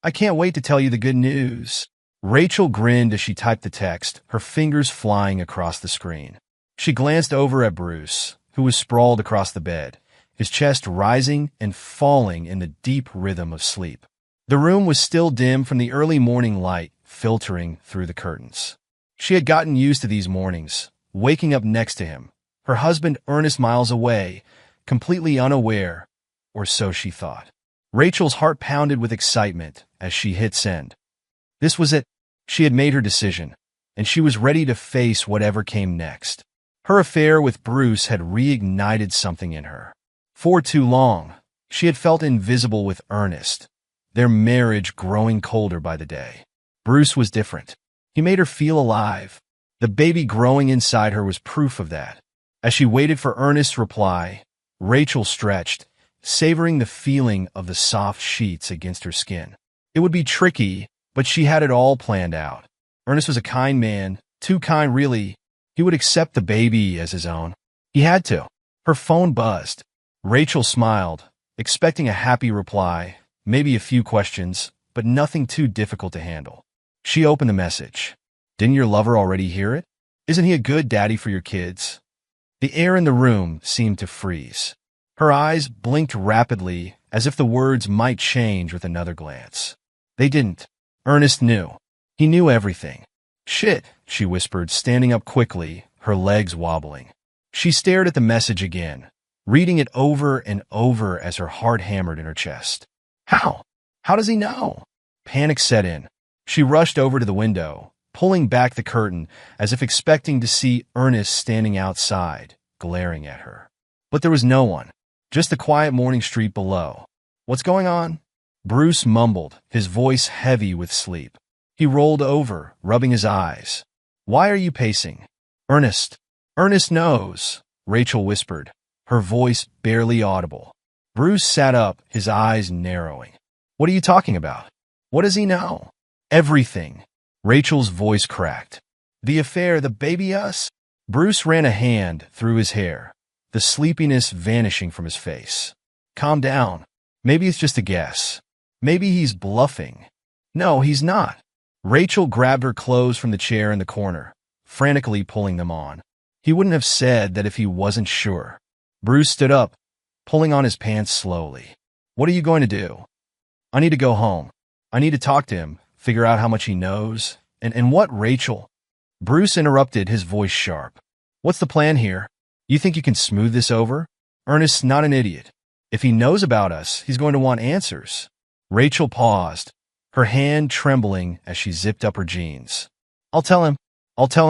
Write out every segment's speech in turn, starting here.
I can't wait to tell you the good news. Rachel grinned as she typed the text, her fingers flying across the screen. She glanced over at Bruce, who was sprawled across the bed, his chest rising and falling in the deep rhythm of sleep. The room was still dim from the early morning light filtering through the curtains. She had gotten used to these mornings, waking up next to him, her husband Ernest miles away, completely unaware, or so she thought. Rachel's heart pounded with excitement as she hit send. This was it. She had made her decision, and she was ready to face whatever came next. Her affair with Bruce had reignited something in her. For too long, she had felt invisible with Ernest, their marriage growing colder by the day. Bruce was different. He made her feel alive. The baby growing inside her was proof of that. As she waited for Ernest's reply, Rachel stretched, savoring the feeling of the soft sheets against her skin. It would be tricky, but she had it all planned out. Ernest was a kind man, too kind really. He would accept the baby as his own. He had to. Her phone buzzed. Rachel smiled, expecting a happy reply, maybe a few questions, but nothing too difficult to handle. She opened the message. Didn't your lover already hear it? Isn't he a good daddy for your kids? The air in the room seemed to freeze. Her eyes blinked rapidly, as if the words might change with another glance. They didn't. Ernest knew. He knew everything. Shit, she whispered, standing up quickly, her legs wobbling. She stared at the message again, reading it over and over as her heart hammered in her chest. How? How does he know? Panic set in. She rushed over to the window, pulling back the curtain as if expecting to see Ernest standing outside, glaring at her. But there was no one, just the quiet morning street below. What's going on? Bruce mumbled, his voice heavy with sleep. He rolled over, rubbing his eyes. Why are you pacing? Ernest. Ernest knows, Rachel whispered, her voice barely audible. Bruce sat up, his eyes narrowing. What are you talking about? What does he know? Everything. Rachel's voice cracked. The affair, the baby us? Bruce ran a hand through his hair, the sleepiness vanishing from his face. Calm down. Maybe it's just a guess. Maybe he's bluffing. No, he's not. Rachel grabbed her clothes from the chair in the corner, frantically pulling them on. He wouldn't have said that if he wasn't sure. Bruce stood up, pulling on his pants slowly. What are you going to do? I need to go home. I need to talk to him, figure out how much he knows. And what, Rachel? Bruce interrupted, his voice sharp. What's the plan here? You think you can smooth this over? Ernest's not an idiot. If he knows about us, he's going to want answers. Rachel paused, her hand trembling as she zipped up her jeans. I'll tell him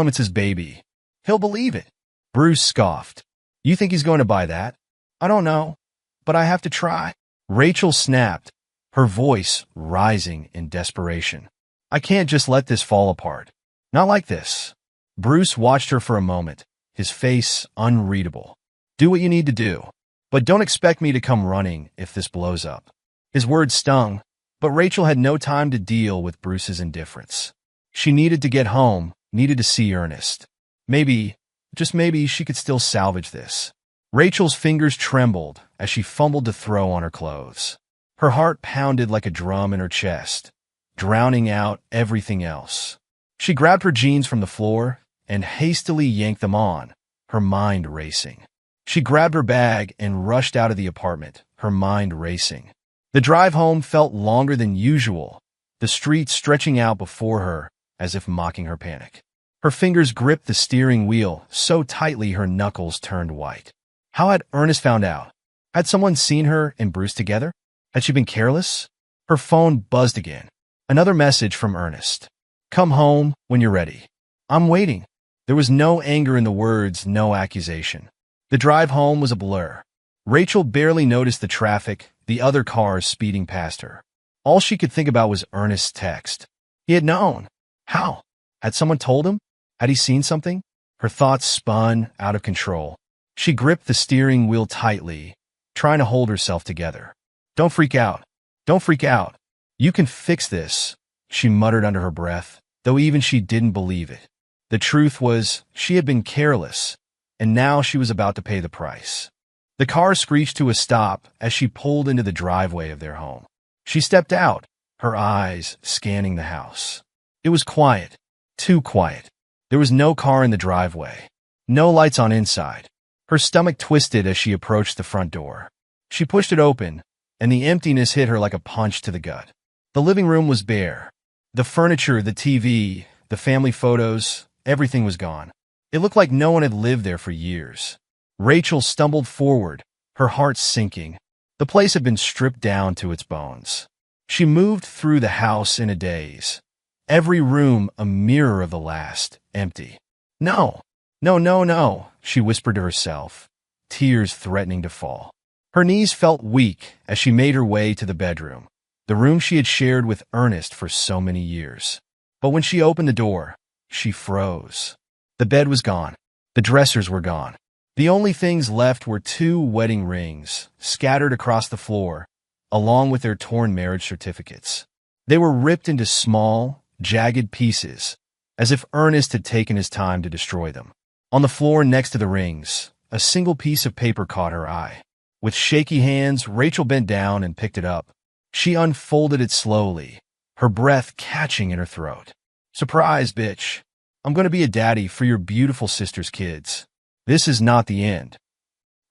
it's his baby. He'll believe it. Bruce scoffed. You think he's going to buy that? I don't know, but I have to try. Rachel snapped, her voice rising in desperation. I can't just let this fall apart. Not like this. Bruce watched her for a moment, his face unreadable. Do what you need to do, but don't expect me to come running if this blows up. His words stung, but Rachel had no time to deal with Bruce's indifference. She needed to get home, needed to see Ernest. Maybe, just maybe, she could still salvage this. Rachel's fingers trembled as she fumbled to throw on her clothes. Her heart pounded like a drum in her chest, drowning out everything else. She grabbed her jeans from the floor and hastily yanked them on, her mind racing. She grabbed her bag and rushed out of the apartment, her mind racing. The drive home felt longer than usual, the street stretching out before her as if mocking her panic. Her fingers gripped the steering wheel so tightly her knuckles turned white. How had Ernest found out? Had someone seen her and Bruce together? Had she been careless? Her phone buzzed again. Another message from Ernest. Come home when you're ready. I'm waiting. There was no anger in the words, no accusation. The drive home was a blur. Rachel barely noticed the traffic, the other cars speeding past her. All she could think about was Ernest's text. He had known. How? Had someone told him? Had he seen something? Her thoughts spun out of control. She gripped the steering wheel tightly, trying to hold herself together. Don't freak out. Don't freak out. You can fix this, she muttered under her breath, though even she didn't believe it. The truth was, she had been careless, and now she was about to pay the price. The car screeched to a stop as she pulled into the driveway of their home. She stepped out, her eyes scanning the house. It was quiet, too quiet. There was no car in the driveway, no lights on inside. Her stomach twisted as she approached the front door. She pushed it open, and the emptiness hit her like a punch to the gut. The living room was bare. The furniture, the TV, the family photos, everything was gone. It looked like no one had lived there for years. Rachel stumbled forward, her heart sinking. The place had been stripped down to its bones. She moved through the house in a daze. Every room a mirror of the last, empty. No, no, no, no, she whispered to herself, tears threatening to fall. Her knees felt weak as she made her way to the bedroom, the room she had shared with Ernest for so many years. But when she opened the door, she froze. The bed was gone. The dressers were gone. The only things left were 2 wedding rings, scattered across the floor, along with their torn marriage certificates. They were ripped into small, jagged pieces, as if Ernest had taken his time to destroy them. On the floor next to the rings, a single piece of paper caught her eye. With shaky hands, Rachel bent down and picked it up. She unfolded it slowly, her breath catching in her throat. "Surprise, bitch. I'm going to be a daddy for your beautiful sister's kids. This is not the end."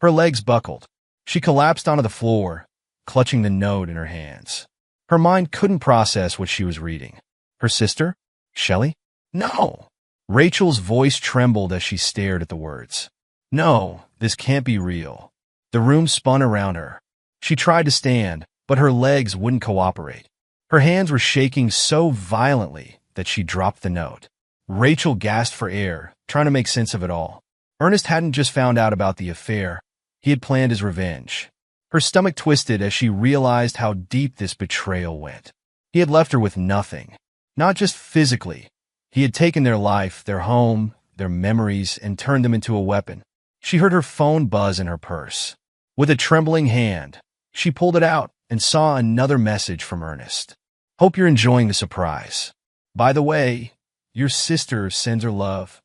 Her legs buckled. She collapsed onto the floor, clutching the note in her hands. Her mind couldn't process what she was reading. Her sister? Shelley? No! Rachel's voice trembled as she stared at the words. No, this can't be real. The room spun around her. She tried to stand, but her legs wouldn't cooperate. Her hands were shaking so violently that she dropped the note. Rachel gasped for air, trying to make sense of it all. Ernest hadn't just found out about the affair. He had planned his revenge. Her stomach twisted as she realized how deep this betrayal went. He had left her with nothing. Not just physically. He had taken their life, their home, their memories, and turned them into a weapon. She heard her phone buzz in her purse. With a trembling hand, she pulled it out and saw another message from Ernest. "Hope you're enjoying the surprise. By the way, your sister sends her love."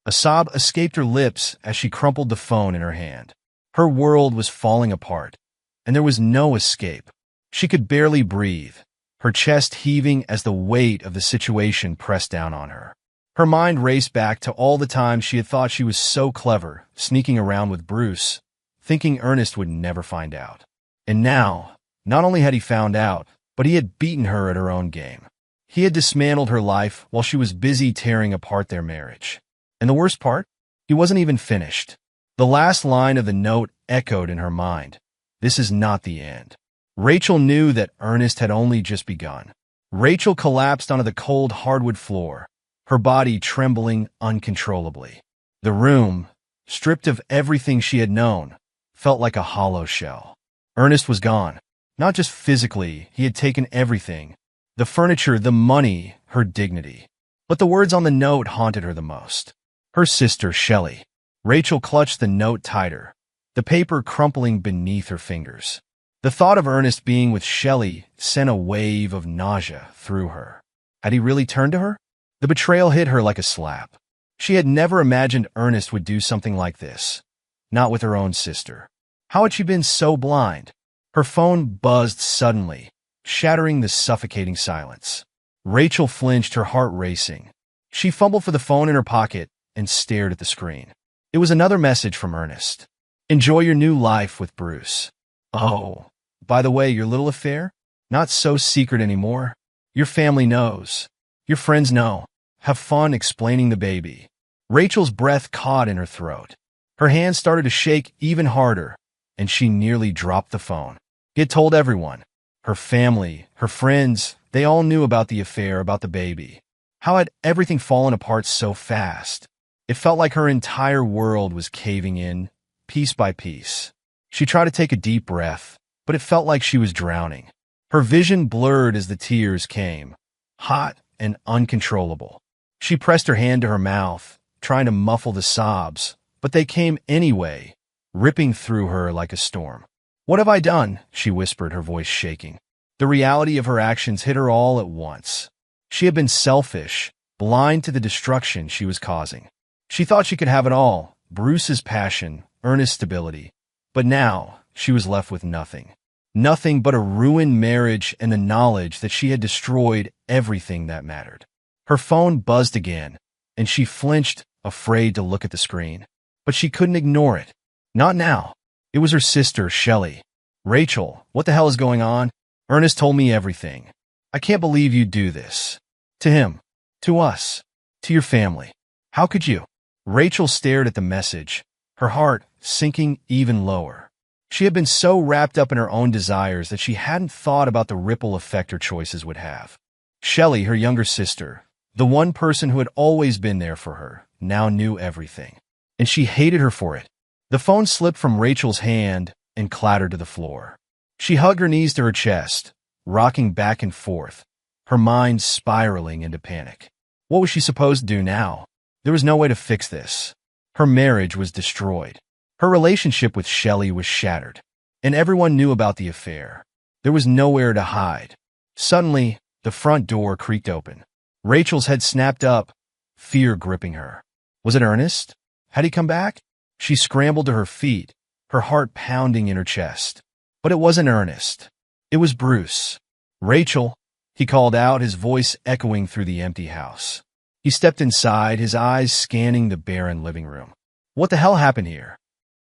A sob escaped her lips as she crumpled the phone in her hand. Her world was falling apart, and there was no escape. She could barely breathe, her chest heaving as the weight of the situation pressed down on her. Her mind raced back to all the times she had thought she was so clever, sneaking around with Bruce, thinking Ernest would never find out. And now, not only had he found out, but he had beaten her at her own game. He had dismantled her life while she was busy tearing apart their marriage. And the worst part? He wasn't even finished. The last line of the note echoed in her mind. This is not the end. Rachel knew that Ernest had only just begun. Rachel collapsed onto the cold hardwood floor, her body trembling uncontrollably. The room, stripped of everything she had known, felt like a hollow shell. Ernest was gone. Not just physically, he had taken everything. The furniture, the money, her dignity. But the words on the note haunted her the most. Her sister, Shelley. Rachel clutched the note tighter, the paper crumpling beneath her fingers. The thought of Ernest being with Shelley sent a wave of nausea through her. Had he really turned to her? The betrayal hit her like a slap. She had never imagined Ernest would do something like this. Not with her own sister. How had she been so blind? Her phone buzzed suddenly, shattering the suffocating silence. Rachel flinched, her heart racing. She fumbled for the phone in her pocket and stared at the screen. It was another message from Ernest. "Enjoy your new life with Bruce. Oh, by the way, your little affair? Not so secret anymore. Your family knows. Your friends know. Have fun explaining the baby." Rachel's breath caught in her throat. Her hands started to shake even harder, and she nearly dropped the phone. He had told everyone. Her family, her friends, they all knew about the affair, about the baby. How had everything fallen apart so fast? It felt like her entire world was caving in, piece by piece. She tried to take a deep breath, but it felt like she was drowning. Her vision blurred as the tears came, hot and uncontrollable. She pressed her hand to her mouth, trying to muffle the sobs, but they came anyway, ripping through her like a storm. "What have I done?" she whispered, her voice shaking. The reality of her actions hit her all at once. She had been selfish, blind to the destruction she was causing. She thought she could have it all, Bruce's passion, Ernest's stability. But now, she was left with nothing. Nothing but a ruined marriage and the knowledge that she had destroyed everything that mattered. Her phone buzzed again, and she flinched, afraid to look at the screen. But she couldn't ignore it. Not now. It was her sister, Shelley. "Rachel, what the hell is going on? Ernest told me everything. I can't believe you'd do this. To him. To us. To your family. How could you?" Rachel stared at the message, her heart sinking even lower. She had been so wrapped up in her own desires that she hadn't thought about the ripple effect her choices would have. Shelley, her younger sister, the one person who had always been there for her, now knew everything. And she hated her for it. The phone slipped from Rachel's hand and clattered to the floor. She hugged her knees to her chest, rocking back and forth, her mind spiraling into panic. What was she supposed to do now? There was no way to fix this. Her marriage was destroyed. Her relationship with Shelley was shattered, and everyone knew about the affair. There was nowhere to hide. Suddenly, the front door creaked open. Rachel's head snapped up, fear gripping her. Was it Ernest? Had he come back? She scrambled to her feet, her heart pounding in her chest. But it wasn't Ernest. It was Bruce. "Rachel," he called out, his voice echoing through the empty house. He stepped inside, his eyes scanning the barren living room. What the hell happened here?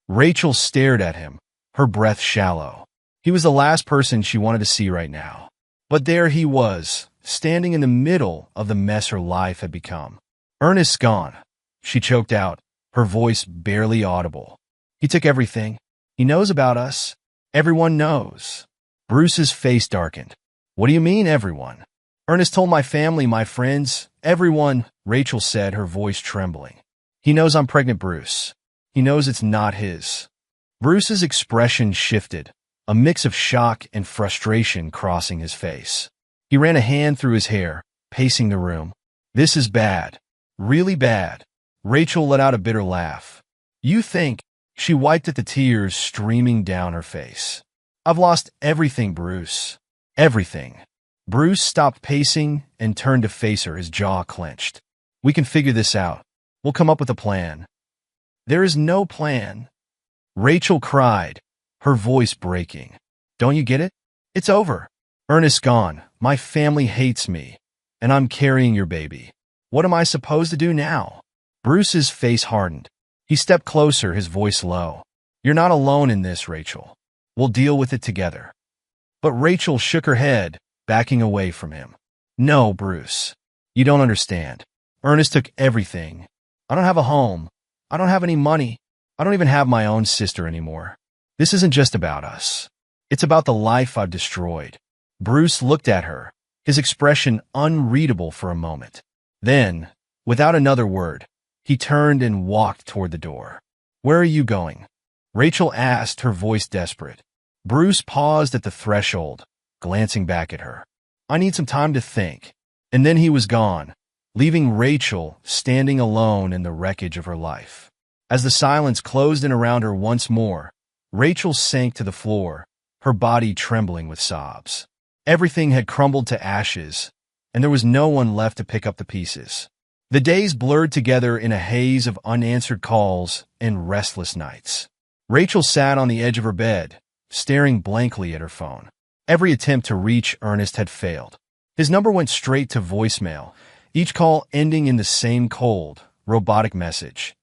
Rachel stared at him, her breath shallow. He was the last person she wanted to see right now. But there he was, standing in the middle of the mess her life had become. "Ernest's gone," she choked out, her voice barely audible. "He took everything. He knows about us. Everyone knows." Bruce's face darkened. "What do you mean, everyone?" "Ernest told my family, my friends, everyone," Rachel said, her voice trembling. "He knows I'm pregnant, Bruce. He knows it's not his." Bruce's expression shifted, a mix of shock and frustration crossing his face. He ran a hand through his hair, pacing the room. "This is bad. Really bad." Rachel let out a bitter laugh. "You think?" She wiped at the tears streaming down her face. "I've lost everything, Bruce. Everything." Bruce stopped pacing and turned to face her, his jaw clenched. "We can figure this out. We'll come up with a plan." "There is no plan," Rachel cried, her voice breaking. "Don't you get it? It's over. Ernest's gone. My family hates me, and I'm carrying your baby. What am I supposed to do now?" Bruce's face hardened. He stepped closer, his voice low. "You're not alone in this, Rachel. We'll deal with it together." But Rachel shook her head, backing away from him. "No, Bruce. You don't understand. Ernest took everything. I don't have a home. I don't have any money. I don't even have my own sister anymore. This isn't just about us. It's about the life I've destroyed." Bruce looked at her, his expression unreadable for a moment. Then, without another word, he turned and walked toward the door. "Where are you going?" Rachel asked, her voice desperate. Bruce paused at the threshold, glancing back at her. "I need some time to think." And then he was gone, leaving Rachel standing alone in the wreckage of her life. As the silence closed in around her once more, Rachel sank to the floor, her body trembling with sobs. Everything had crumbled to ashes, and there was no one left to pick up the pieces. The days blurred together in a haze of unanswered calls and restless nights. Rachel sat on the edge of her bed, staring blankly at her phone. Every attempt to reach Ernest had failed. His number went straight to voicemail, each call ending in the same cold, robotic message.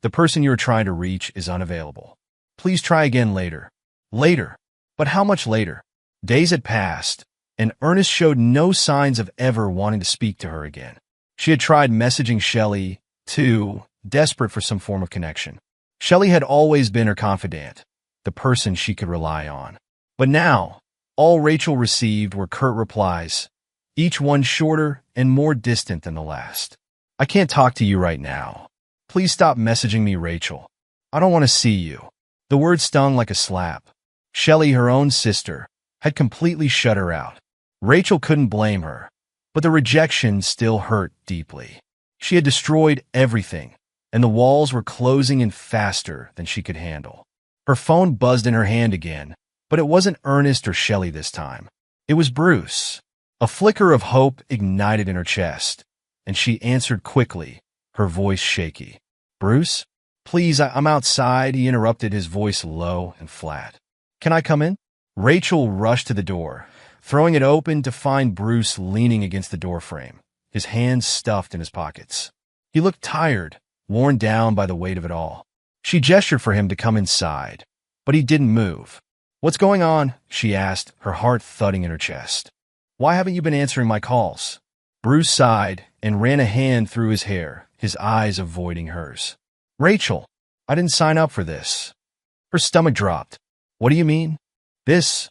"The person you are trying to reach is unavailable. Please try again later." Later. But how much later? Days had passed, and Ernest showed no signs of ever wanting to speak to her again. She had tried messaging Shelley, too, desperate for some form of connection. Shelley had always been her confidant, the person she could rely on. But now, all Rachel received were curt replies, each one shorter and more distant than the last. "I can't talk to you right now. Please stop messaging me, Rachel. I don't want to see you." The word stung like a slap. Shelley, her own sister, had completely shut her out. Rachel couldn't blame her, but the rejection still hurt deeply. She had destroyed everything, and the walls were closing in faster than she could handle. Her phone buzzed in her hand again, but it wasn't Ernest or Shelley this time. It was Bruce. A flicker of hope ignited in her chest, and she answered quickly, her voice shaky. "Bruce? Please, I'm outside," he interrupted, his voice low and flat. "Can I come in?" Rachel rushed to the door, throwing it open to find Bruce leaning against the doorframe, his hands stuffed in his pockets. He looked tired, worn down by the weight of it all. She gestured for him to come inside, but he didn't move. "What's going on?" she asked, her heart thudding in her chest. "Why haven't you been answering my calls?" Bruce sighed and ran a hand through his hair, his eyes avoiding hers. "Rachel, I didn't sign up for this." Her stomach dropped. "What do you mean?" "This.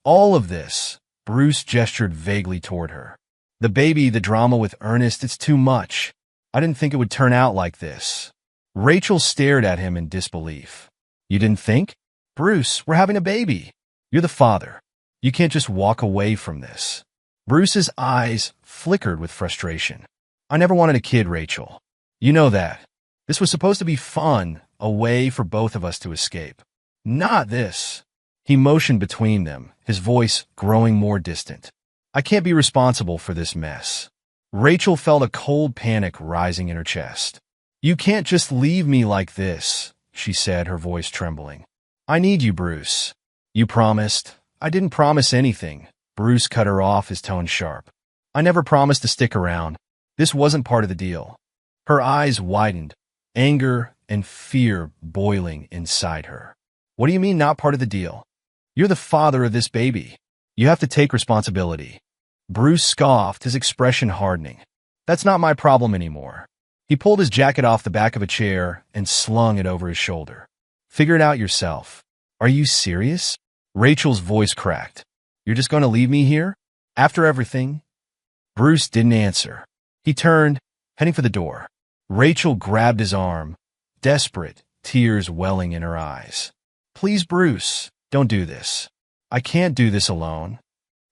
All of this." Bruce gestured vaguely toward her. "The baby, the drama with Ernest, it's too much. I didn't think it would turn out like this." Rachel stared at him in disbelief. "You didn't think?" "Bruce, we're having a baby. You're the father. You can't just walk away from this." Bruce's eyes flickered with frustration. "I never wanted a kid, Rachel. You know that. This was supposed to be fun, a way for both of us to escape. Not this." He motioned between them, his voice growing more distant. "I can't be responsible for this mess." Rachel felt a cold panic rising in her chest. "You can't just leave me like this," she said, her voice trembling. "I need you, Bruce." "You promised." "I didn't promise anything." Bruce cut her off, his tone sharp. "I never promised to stick around. This wasn't part of the deal." Her eyes widened, anger and fear boiling inside her. "What do you mean not part of the deal? You're the father of this baby. You have to take responsibility." Bruce scoffed, his expression hardening. "That's not my problem anymore." He pulled his jacket off the back of a chair and slung it over his shoulder. "Figure it out yourself." "Are you serious?" Rachel's voice cracked. "You're just going to leave me here? After everything?" Bruce didn't answer. He turned, heading for the door. Rachel grabbed his arm, desperate, tears welling in her eyes. "Please, Bruce, don't do this. I can't do this alone."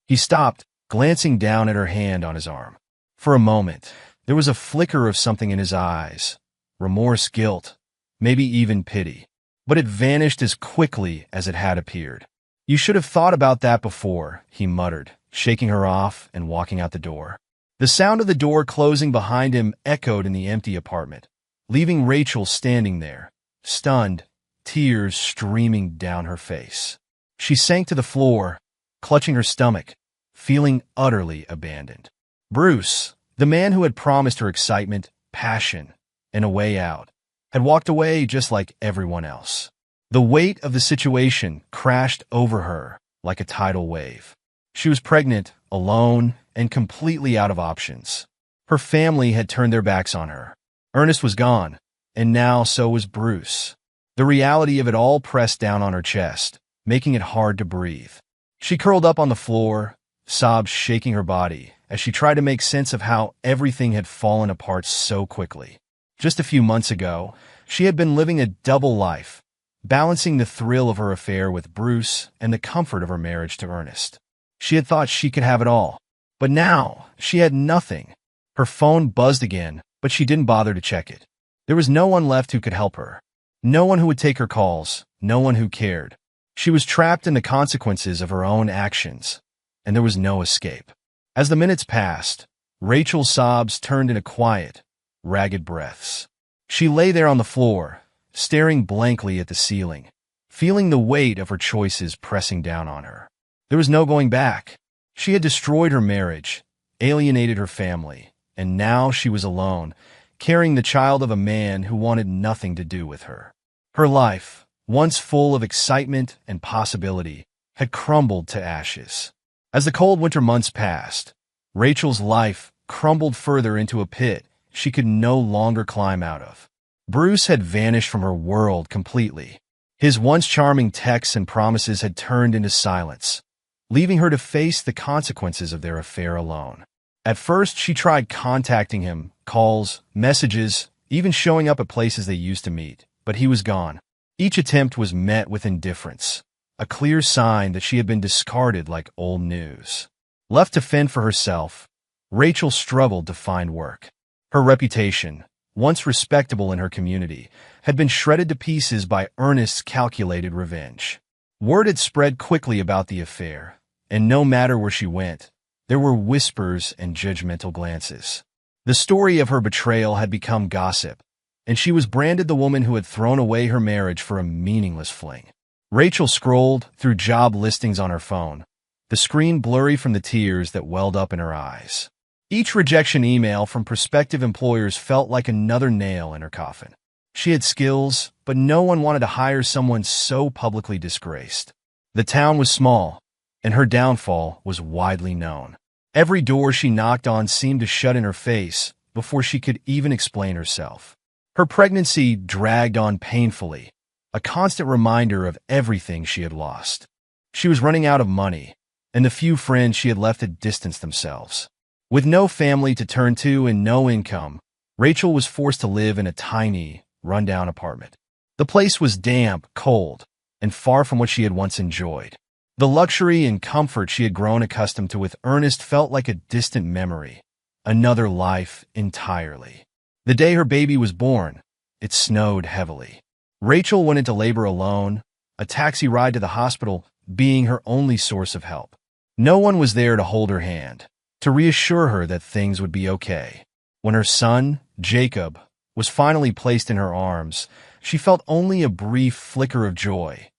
He stopped, glancing down at her hand on his arm. For a moment, there was a flicker of something in his eyes, remorse, guilt, maybe even pity. But it vanished as quickly as it had appeared. "You should have thought about that before," he muttered, shaking her off and walking out the door. The sound of the door closing behind him echoed in the empty apartment, leaving Rachel standing there, stunned, tears streaming down her face. She sank to the floor, clutching her stomach, feeling utterly abandoned. Bruce, the man who had promised her excitement, passion, and a way out, had walked away just like everyone else. The weight of the situation crashed over her like a tidal wave. She was pregnant, alone, and completely out of options. Her family had turned their backs on her. Ernest was gone, and now so was Bruce. The reality of it all pressed down on her chest, making it hard to breathe. She curled up on the floor, sobs shaking her body, as she tried to make sense of how everything had fallen apart so quickly. Just a few months ago, she had been living a double life, balancing the thrill of her affair with Bruce and the comfort of her marriage to Ernest. She had thought she could have it all, but now she had nothing. Her phone buzzed again, but she didn't bother to check it. There was no one left who could help her. No one who would take her calls, no one who cared. She was trapped in the consequences of her own actions, and there was no escape. As the minutes passed, Rachel's sobs turned into quiet, ragged breaths. She lay there on the floor, staring blankly at the ceiling, feeling the weight of her choices pressing down on her. There was no going back. She had destroyed her marriage, alienated her family, and now she was alone, carrying the child of a man who wanted nothing to do with her. Her life, once full of excitement and possibility, had crumbled to ashes. As the cold winter months passed, Rachel's life crumbled further into a pit she could no longer climb out of. Bruce had vanished from her world completely. His once charming texts and promises had turned into silence, leaving her to face the consequences of their affair alone. At first, she tried contacting him, calls, messages, even showing up at places they used to meet, but he was gone. Each attempt was met with indifference, a clear sign that she had been discarded like old news. Left to fend for herself, Rachel struggled to find work. Her reputation, once respectable in her community, had been shredded to pieces by Ernest's calculated revenge. Word had spread quickly about the affair, and no matter where she went, there were whispers and judgmental glances. The story of her betrayal had become gossip, and she was branded the woman who had thrown away her marriage for a meaningless fling. Rachel scrolled through job listings on her phone, the screen blurry from the tears that welled up in her eyes. Each rejection email from prospective employers felt like another nail in her coffin. She had skills, but no one wanted to hire someone so publicly disgraced. The town was small, and her downfall was widely known. Every door she knocked on seemed to shut in her face before she could even explain herself. Her pregnancy dragged on painfully, a constant reminder of everything she had lost. She was running out of money, and the few friends she had left had distanced themselves. With no family to turn to and no income, Rachel was forced to live in a tiny, rundown apartment. The place was damp, cold, and far from what she had once enjoyed. The luxury and comfort she had grown accustomed to with Ernest felt like a distant memory, another life entirely. The day her baby was born, it snowed heavily. Rachel went into labor alone, a taxi ride to the hospital being her only source of help. No one was there to hold her hand, to reassure her that things would be okay. When her son, Jacob, was finally placed in her arms, she felt only a brief flicker of joy,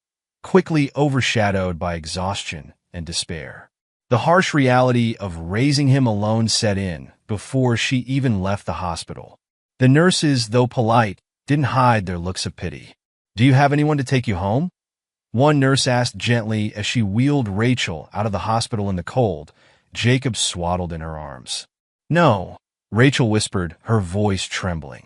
quickly overshadowed by exhaustion and despair. The harsh reality of raising him alone set in before she even left the hospital. The nurses, though polite, didn't hide their looks of pity. "Do you have anyone to take you home?" one nurse asked gently as she wheeled Rachel out of the hospital in the cold, Jacob swaddled in her arms. "No," Rachel whispered, her voice trembling.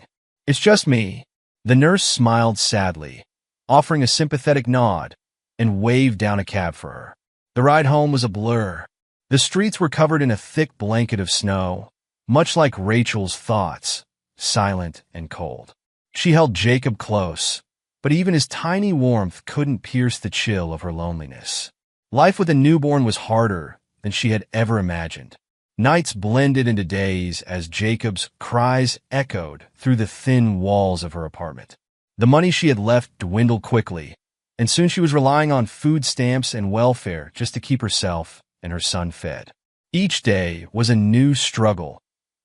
"It's just me." The nurse smiled sadly, offering a sympathetic nod, and waved down a cab for her. The ride home was a blur. The streets were covered in a thick blanket of snow, much like Rachel's thoughts, silent and cold. She held Jacob close, but even his tiny warmth couldn't pierce the chill of her loneliness. Life with a newborn was harder than she had ever imagined. Nights blended into days as Jacob's cries echoed through the thin walls of her apartment. The money she had left dwindled quickly, and soon she was relying on food stamps and welfare just to keep herself and her son fed. Each day was a new struggle,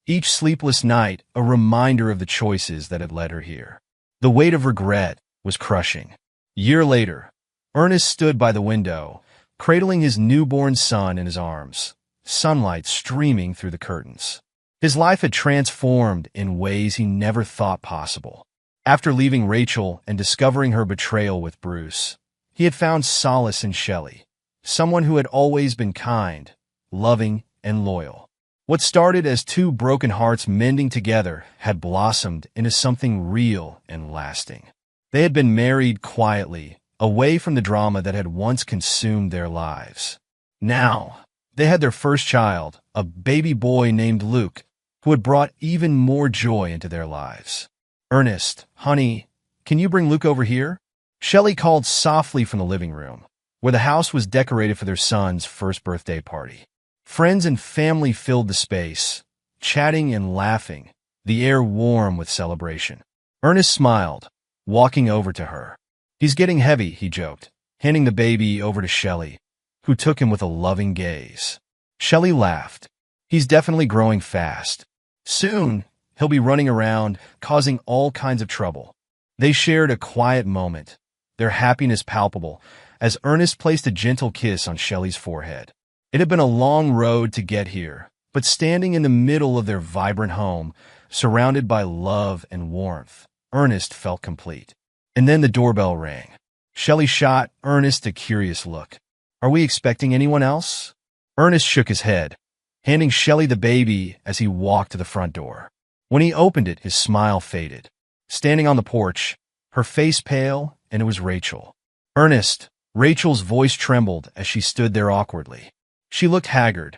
each sleepless night a reminder of the choices that had led her here. The weight of regret was crushing. A year later, Ernest stood by the window, cradling his newborn son in his arms, sunlight streaming through the curtains. His life had transformed in ways he never thought possible. After leaving Rachel and discovering her betrayal with Bruce, he had found solace in Shelley, someone who had always been kind, loving, and loyal. What started as two broken hearts mending together had blossomed into something real and lasting. They had been married quietly, away from the drama that had once consumed their lives. Now, they had their first child, a baby boy named Luke, who had brought even more joy into their lives. "Ernest, honey, can you bring Luke over here?" Shelley called softly from the living room, where the house was decorated for their son's first birthday party. Friends and family filled the space, chatting and laughing, the air warm with celebration. Ernest smiled, walking over to her. "He's getting heavy," he joked, handing the baby over to Shelley, who took him with a loving gaze. Shelley laughed. "He's definitely growing fast. Soon, he'll be running around, causing all kinds of trouble." They shared a quiet moment, their happiness palpable, as Ernest placed a gentle kiss on Shelley's forehead. It had been a long road to get here, but standing in the middle of their vibrant home, surrounded by love and warmth, Ernest felt complete. And then the doorbell rang. Shelley shot Ernest a curious look. "Are we expecting anyone else?" Ernest shook his head, handing Shelley the baby as he walked to the front door. When he opened it, his smile faded. Standing on the porch, her face pale, and it was Rachel. "Ernest," Rachel's voice trembled as she stood there awkwardly. She looked haggard,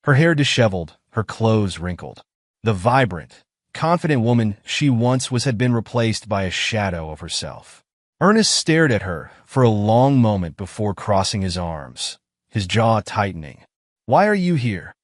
her hair disheveled, her clothes wrinkled. The vibrant, confident woman she once was had been replaced by a shadow of herself. Ernest stared at her for a long moment before crossing his arms, his jaw tightening. "Why are you here?"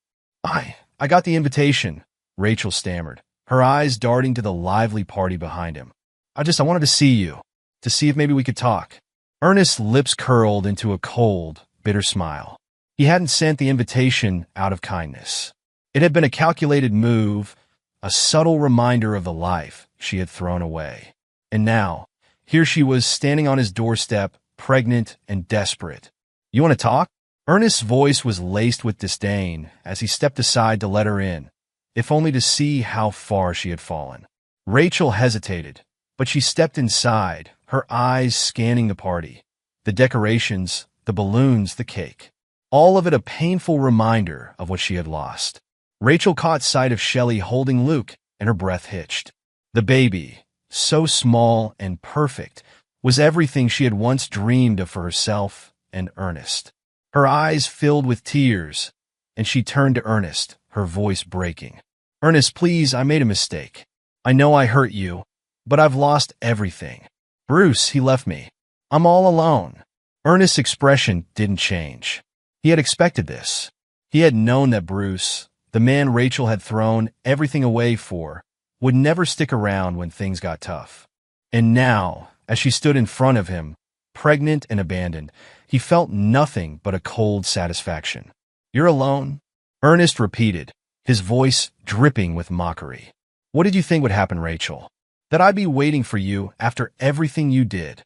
I got the invitation," Rachel stammered, her eyes darting to the lively party behind him. I wanted to see you, to see if maybe we could talk." Ernest's lips curled into a cold, bitter smile. He hadn't sent the invitation out of kindness. It had been a calculated move, a subtle reminder of the life she had thrown away. And now, here she was standing on his doorstep, pregnant and desperate. "You want to talk?" Ernest's voice was laced with disdain as he stepped aside to let her in, if only to see how far she had fallen. Rachel hesitated, but she stepped inside, her eyes scanning the party. The decorations, the balloons, the cake. All of it a painful reminder of what she had lost. Rachel caught sight of Shelley holding Luke, and her breath hitched. The baby, so small and perfect, was everything she had once dreamed of for herself and Ernest. Her eyes filled with tears, and she turned to Ernest, her voice breaking. "Ernest, please, I made a mistake. I know I hurt you, but I've lost everything. Bruce, he left me. I'm all alone." Ernest's expression didn't change. He had expected this. He had known that Bruce, the man Rachel had thrown everything away for, would never stick around when things got tough. And now, as she stood in front of him, pregnant and abandoned, he felt nothing but a cold satisfaction. "You're alone?" Ernest repeated, his voice dripping with mockery. "What did you think would happen, Rachel? That I'd be waiting for you after everything you did?"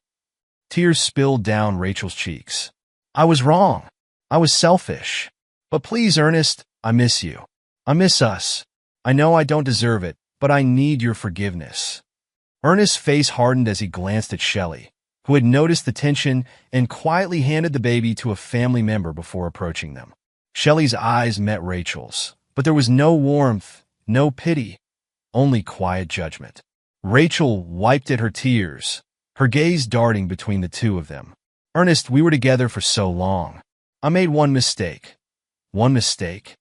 Tears spilled down Rachel's cheeks. "I was wrong. I was selfish. But please, Ernest, I miss you. I miss us. I know I don't deserve it, but I need your forgiveness." Ernest's face hardened as he glanced at Shelley, who had noticed the tension and quietly handed the baby to a family member before approaching them. Shelley's eyes met Rachel's, but there was no warmth, no pity, only quiet judgment. Rachel wiped at her tears, her gaze darting between the two of them. "Ernest, we were together for so long. I made one mistake." "One mistake?"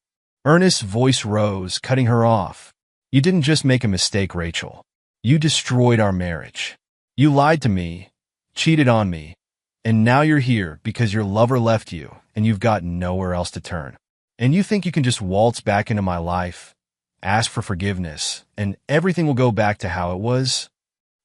Ernest's voice rose, cutting her off. "You didn't just make a mistake, Rachel. You destroyed our marriage. You lied to me, cheated on me, and now you're here because your lover left you and you've got nowhere else to turn. And you think you can just waltz back into my life, ask for forgiveness, and everything will go back to how it was?"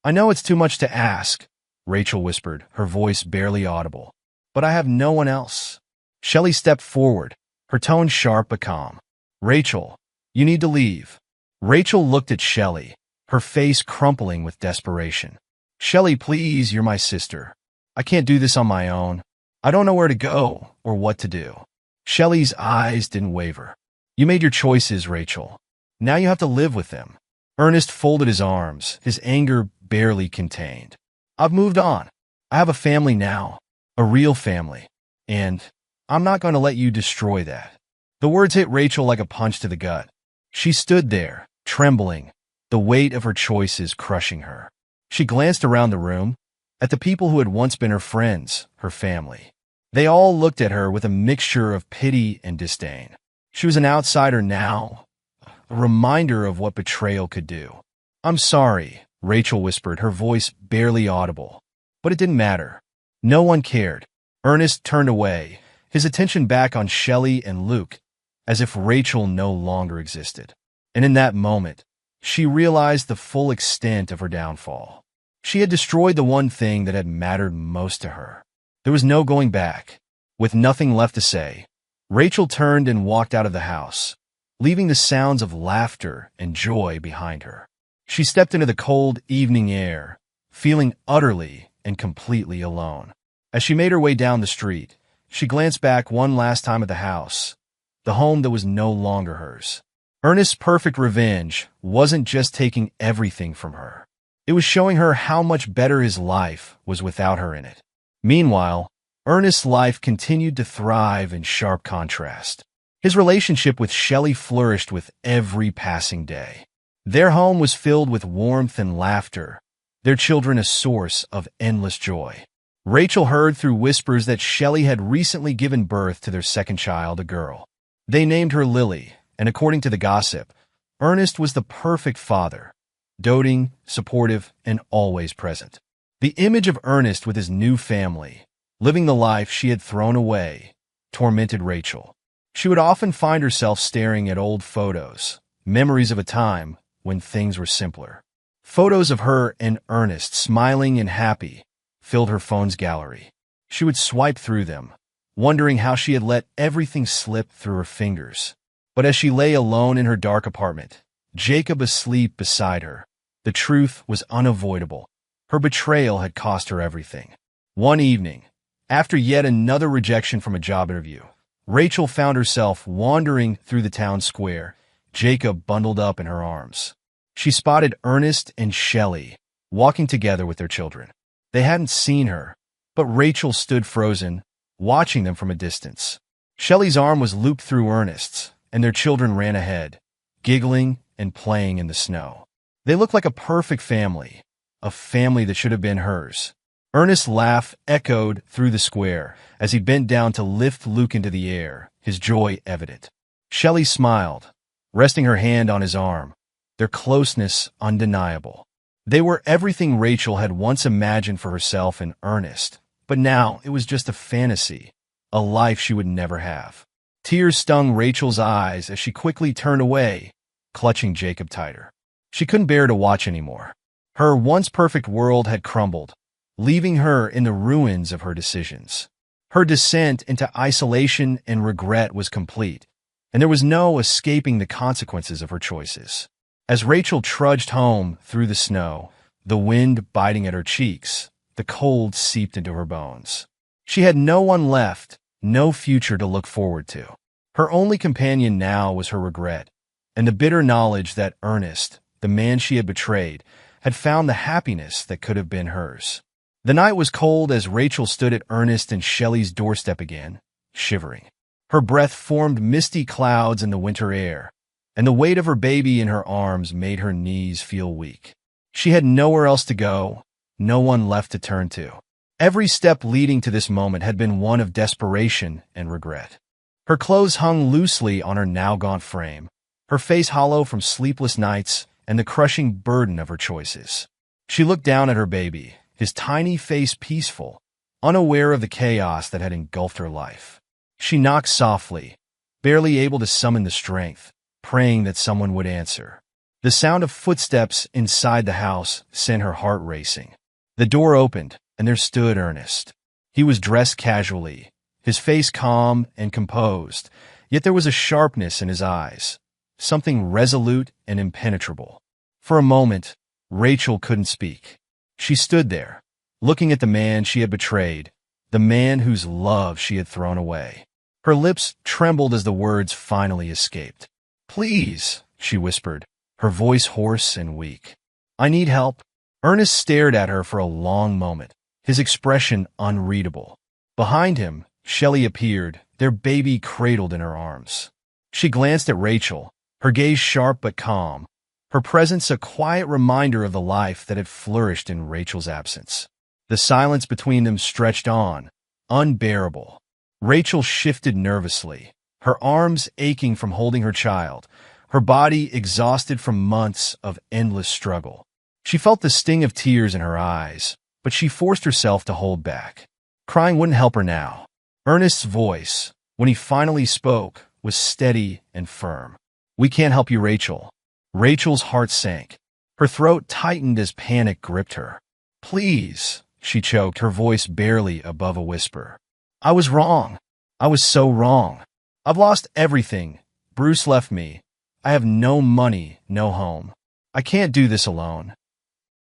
"I know it's too much to ask," Rachel whispered, her voice barely audible. "But I have no one else." Shelley stepped forward, her tone sharp but calm. "Rachel, you need to leave." Rachel looked at Shelley, her face crumpling with desperation. "Shelley, please, you're my sister. I can't do this on my own. I don't know where to go or what to do." Shelley's eyes didn't waver. "You made your choices, Rachel. Now you have to live with them." Ernest folded his arms, his anger barely contained. "I've moved on. I have a family now, a real family, and I'm not going to let you destroy that." The words hit Rachel like a punch to the gut. She stood there, trembling, the weight of her choices crushing her. She glanced around the room, at the people who had once been her friends, her family. They all looked at her with a mixture of pity and disdain. She was an outsider now, a reminder of what betrayal could do. "I'm sorry," Rachel whispered, her voice barely audible. But it didn't matter. No one cared. Ernest turned away, his attention back on Shelley and Luke, as if Rachel no longer existed. And in that moment, she realized the full extent of her downfall. She had destroyed the one thing that had mattered most to her. There was no going back. With nothing left to say, Rachel turned and walked out of the house, leaving the sounds of laughter and joy behind her. She stepped into the cold evening air, feeling utterly and completely alone. As she made her way down the street, she glanced back one last time at the house, the home that was no longer hers. Ernest's perfect revenge wasn't just taking everything from her. It was showing her how much better his life was without her in it. Meanwhile, Ernest's life continued to thrive in sharp contrast. His relationship with Shelley flourished with every passing day. Their home was filled with warmth and laughter, their children a source of endless joy. Rachel heard through whispers that Shelley had recently given birth to their second child, a girl. They named her Lily, and according to the gossip, Ernest was the perfect father, doting, supportive, and always present. The image of Ernest with his new family, living the life she had thrown away, tormented Rachel. She would often find herself staring at old photos, memories of a time when things were simpler. Photos of her and Ernest smiling and happy filled her phone's gallery. She would swipe through them, wondering how she had let everything slip through her fingers. But as she lay alone in her dark apartment, Jacob asleep beside her, the truth was unavoidable. Her betrayal had cost her everything. One evening, After yet another rejection from a job interview, Rachel found herself wandering through the town square, Jacob bundled up in her arms. She spotted Ernest and Shelley walking together with their children. They hadn't seen her, but Rachel stood frozen, watching them from a distance. Shelley's arm was looped through Ernest's, and their children ran ahead, giggling and playing in the snow. They looked like a perfect family, a family that should have been hers. Ernest's laugh echoed through the square as he bent down to lift Luke into the air, his joy evident. Shelley smiled, resting her hand on his arm, their closeness undeniable. They were everything Rachel had once imagined for herself and Ernest, but now it was just a fantasy, a life she would never have. Tears stung Rachel's eyes as she quickly turned away, clutching Jacob tighter. She couldn't bear to watch anymore. Her once perfect world had crumbled, leaving her in the ruins of her decisions. Her descent into isolation and regret was complete, and there was no escaping the consequences of her choices. As Rachel trudged home through the snow, the wind biting at her cheeks, the cold seeped into her bones. She had no one left, no future to look forward to. Her only companion now was her regret, and the bitter knowledge that Ernest, the man she had betrayed, had found the happiness that could have been hers. The night was cold as Rachel stood at Ernest and Shelley's doorstep again, shivering. Her breath formed misty clouds in the winter air, and the weight of her baby in her arms made her knees feel weak. She had nowhere else to go, no one left to turn to. Every step leading to this moment had been one of desperation and regret. Her clothes hung loosely on her now gaunt frame, her face hollow from sleepless nights and the crushing burden of her choices. She looked down at her baby, his tiny face peaceful, unaware of the chaos that had engulfed her life. She knocked softly, barely able to summon the strength, praying that someone would answer. The sound of footsteps inside the house sent her heart racing. The door opened, and there stood Ernest. He was dressed casually, his face calm and composed, yet there was a sharpness in his eyes, something resolute and impenetrable. For a moment, Rachel couldn't speak. She stood there, looking at the man she had betrayed, the man whose love she had thrown away. Her lips trembled as the words finally escaped. "Please," she whispered, her voice hoarse and weak. "I need help." Ernest stared at her for a long moment, his expression unreadable. Behind him, Shelley appeared, their baby cradled in her arms. She glanced at Rachel, her gaze sharp but calm, her presence a quiet reminder of the life that had flourished in Rachel's absence. The silence between them stretched on, unbearable. Rachel shifted nervously, her arms aching from holding her child, her body exhausted from months of endless struggle. She felt the sting of tears in her eyes, but she forced herself to hold back. Crying wouldn't help her now. Ernest's voice, when he finally spoke, was steady and firm. "We can't help you, Rachel." Rachel's heart sank. Her throat tightened as panic gripped her. "Please," she choked, her voice barely above a whisper. "I was wrong. I was so wrong. I've lost everything. Bruce left me. I have no money, no home. I can't do this alone."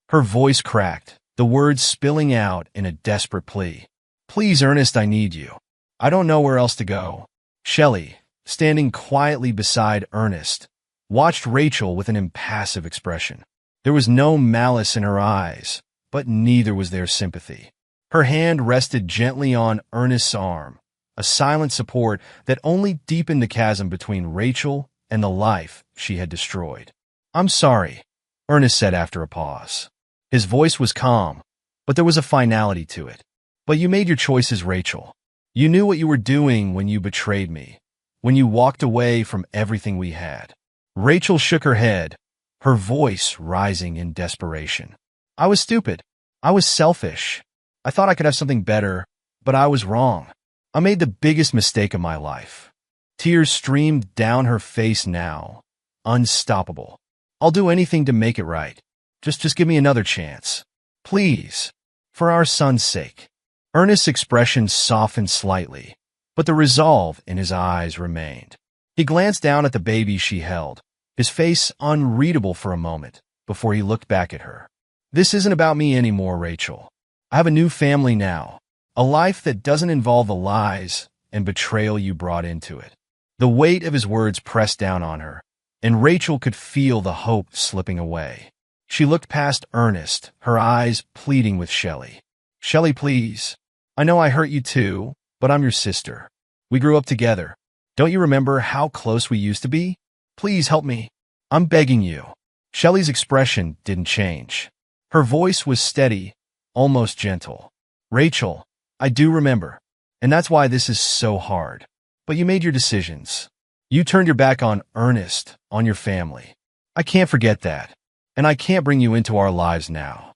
Her voice cracked, the words spilling out in a desperate plea. "Please, Ernest, I need you. I don't know where else to go." Shelley, standing quietly beside Ernest, watched Rachel with an impassive expression. There was no malice in her eyes, but neither was there sympathy. Her hand rested gently on Ernest's arm, a silent support that only deepened the chasm between Rachel and the life she had destroyed. "I'm sorry," Ernest said after a pause. His voice was calm, but there was a finality to it. "But you made your choices, Rachel. You knew what you were doing when you betrayed me, when you walked away from everything we had." Rachel shook her head, her voice rising in desperation. "I was stupid. I was selfish. I thought I could have something better, but I was wrong. I made the biggest mistake of my life." Tears streamed down her face now, unstoppable. "I'll do anything to make it right. Just give me another chance. Please, for our son's sake." Ernest's expression softened slightly, but the resolve in his eyes remained. He glanced down at the baby she held, his face unreadable for a moment, before he looked back at her. "This isn't about me anymore, Rachel. I have a new family now, A life that doesn't involve the lies and betrayal you brought into it. The weight of his words pressed down on her, and Rachel could feel the hope slipping away. She looked past Ernest, her eyes pleading with Shelley. "Shelley, please. I know I hurt you too, but I'm your sister. We grew up together. Don't you remember how close we used to be? Please help me. I'm begging you." Shelley's expression didn't change. Her voice was steady, almost gentle. "Rachel, I do remember, and that's why this is so hard. But you made your decisions. You turned your back on Ernest, on your family. I can't forget that, and I can't bring you into our lives now."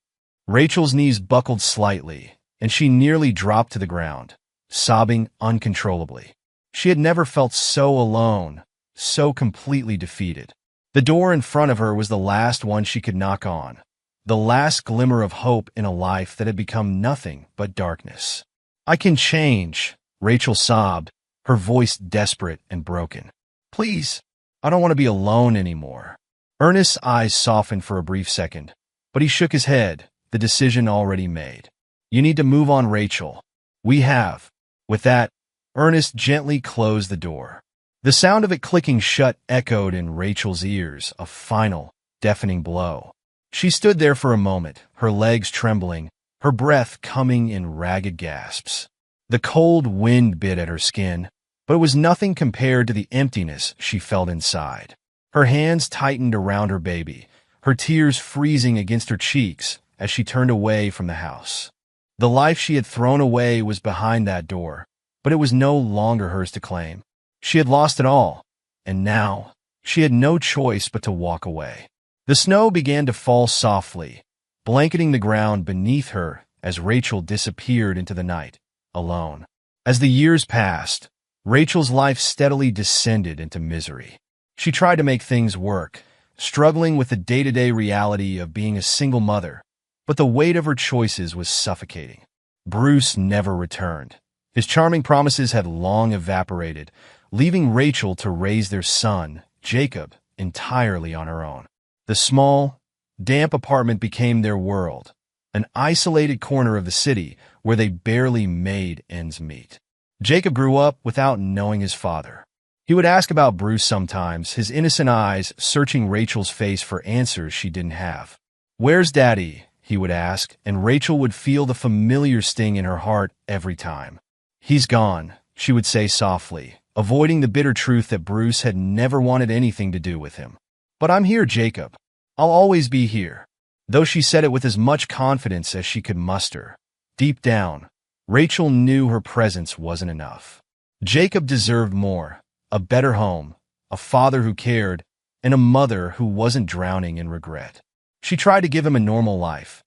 Rachel's knees buckled slightly, and she nearly dropped to the ground, sobbing uncontrollably. She had never felt so alone, so completely defeated. The door in front of her was the last one she could knock on, the last glimmer of hope in a life that had become nothing but darkness. "I can change," Rachel sobbed, her voice desperate and broken. "Please, I don't want to be alone anymore." Ernest's eyes softened for a brief second, but he shook his head, the decision already made. "You need to move on, Rachel. We have." With that, Ernest gently closed the door. The sound of it clicking shut echoed in Rachel's ears, a final, deafening blow. She stood there for a moment, her legs trembling, her breath coming in ragged gasps. The cold wind bit at her skin, but it was nothing compared to the emptiness she felt inside. Her hands tightened around her baby, her tears freezing against her cheeks as she turned away from the house. The life she had thrown away was behind that door, but it was no longer hers to claim. She had lost it all, and now she had no choice but to walk away. The snow began to fall softly, blanketing the ground beneath her as Rachel disappeared into the night, alone. As the years passed, Rachel's life steadily descended into misery. She tried to make things work, struggling with the day-to-day reality of being a single mother, but the weight of her choices was suffocating. Bruce never returned. His charming promises had long evaporated, leaving Rachel to raise their son, Jacob, entirely on her own. The small, damp apartment became their world, an isolated corner of the city where they barely made ends meet. Jacob grew up without knowing his father. He would ask about Bruce sometimes, his innocent eyes searching Rachel's face for answers she didn't have. "Where's Daddy?" he would ask, and Rachel would feel the familiar sting in her heart every time. "He's gone," she would say softly, avoiding the bitter truth that Bruce had never wanted anything to do with him. "But I'm here, Jacob. I'll always be here." Though she said it with as much confidence as she could muster, deep down, Rachel knew her presence wasn't enough. Jacob deserved more, a better home, a father who cared, and a mother who wasn't drowning in regret. She tried to give him a normal life,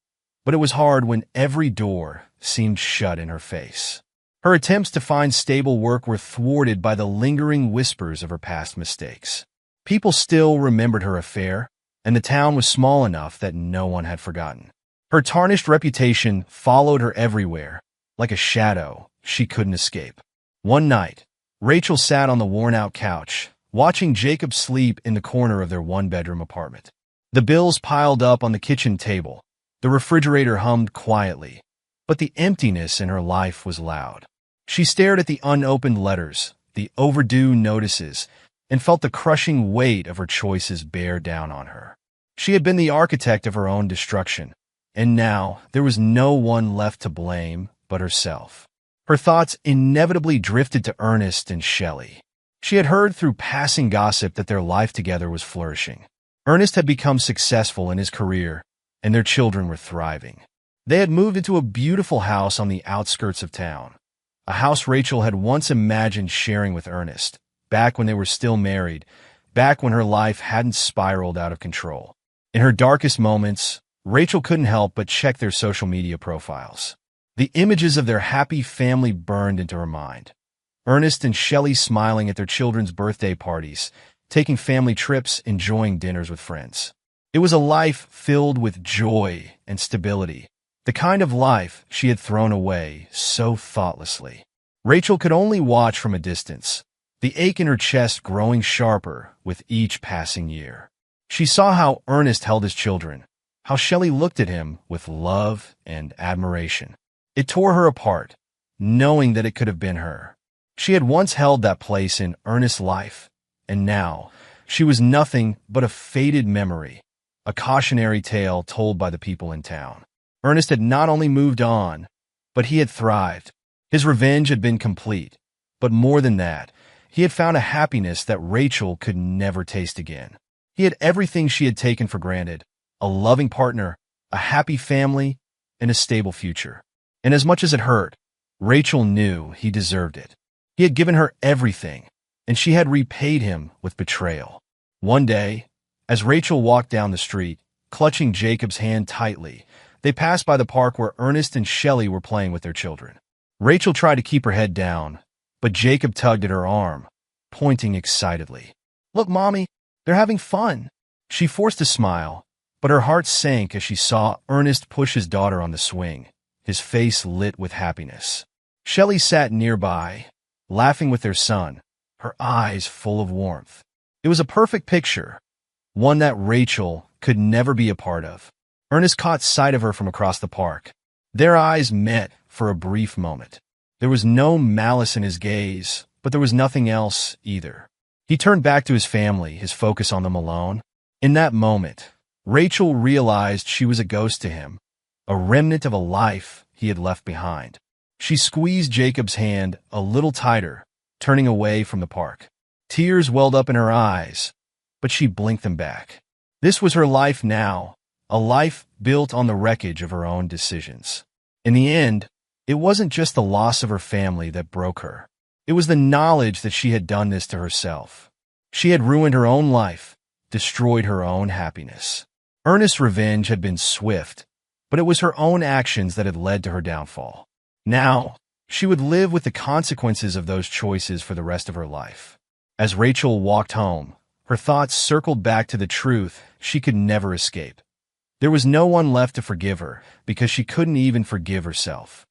but it was hard when every door seemed shut in her face. Her attempts to find stable work were thwarted by the lingering whispers of her past mistakes. People still remembered her affair, and the town was small enough that no one had forgotten. Her tarnished reputation followed her everywhere, like a shadow she couldn't escape. One night, Rachel sat on the worn-out couch, watching Jacob sleep in the corner of their one-bedroom apartment. The bills piled up on the kitchen table, the refrigerator hummed quietly, but the emptiness in her life was loud. She stared at the unopened letters, the overdue notices, and felt the crushing weight of her choices bear down on her. She had been the architect of her own destruction, and now there was no one left to blame but herself. Her thoughts inevitably drifted to Ernest and Shelley. She had heard through passing gossip that their life together was flourishing. Ernest had become successful in his career, and their children were thriving. They had moved into a beautiful house on the outskirts of town, a house Rachel had once imagined sharing with Ernest, back when they were still married, back when her life hadn't spiraled out of control. In her darkest moments, Rachel couldn't help but check their social media profiles. The images of their happy family burned into her mind. Ernest and Shelley smiling at their children's birthday parties, taking family trips, enjoying dinners with friends. It was a life filled with joy and stability, the kind of life she had thrown away so thoughtlessly. Rachel could only watch from a distance, the ache in her chest growing sharper with each passing year. She saw how Ernest held his children, how Shelley looked at him with love and admiration. It tore her apart, knowing that it could have been her. She had once held that place in Ernest's life, and now she was nothing but a faded memory, a cautionary tale told by the people in town. Ernest had not only moved on, but he had thrived. His revenge had been complete, but more than that, he had found a happiness that Rachel could never taste again. He had everything she had taken for granted: a loving partner, a happy family, and a stable future. And as much as it hurt, Rachel knew he deserved it. He had given her everything, and she had repaid him with betrayal. One day, as Rachel walked down the street, clutching Jacob's hand tightly, they passed by the park where Ernest and Shelley were playing with their children. Rachel tried to keep her head down, but Jacob tugged at her arm, pointing excitedly. "Look, Mommy, they're having fun." She forced a smile, but her heart sank as she saw Ernest push his daughter on the swing, his face lit with happiness. Shelley sat nearby, laughing with their son, her eyes full of warmth. It was a perfect picture, one that Rachel could never be a part of. Ernest caught sight of her from across the park. Their eyes met for a brief moment. There was no malice in his gaze, but there was nothing else either. He turned back to his family, his focus on them alone. In that moment, Rachel realized she was a ghost to him, a remnant of a life he had left behind. She squeezed Jacob's hand a little tighter, turning away from the park. Tears welled up in her eyes, but she blinked them back. This was her life now, a life built on the wreckage of her own decisions. In the end, it wasn't just the loss of her family that broke her. It was the knowledge that she had done this to herself. She had ruined her own life, destroyed her own happiness. Ernest's revenge had been swift, but it was her own actions that had led to her downfall. Now, she would live with the consequences of those choices for the rest of her life. As Rachel walked home, her thoughts circled back to the truth she could never escape. There was no one left to forgive her because she couldn't even forgive herself.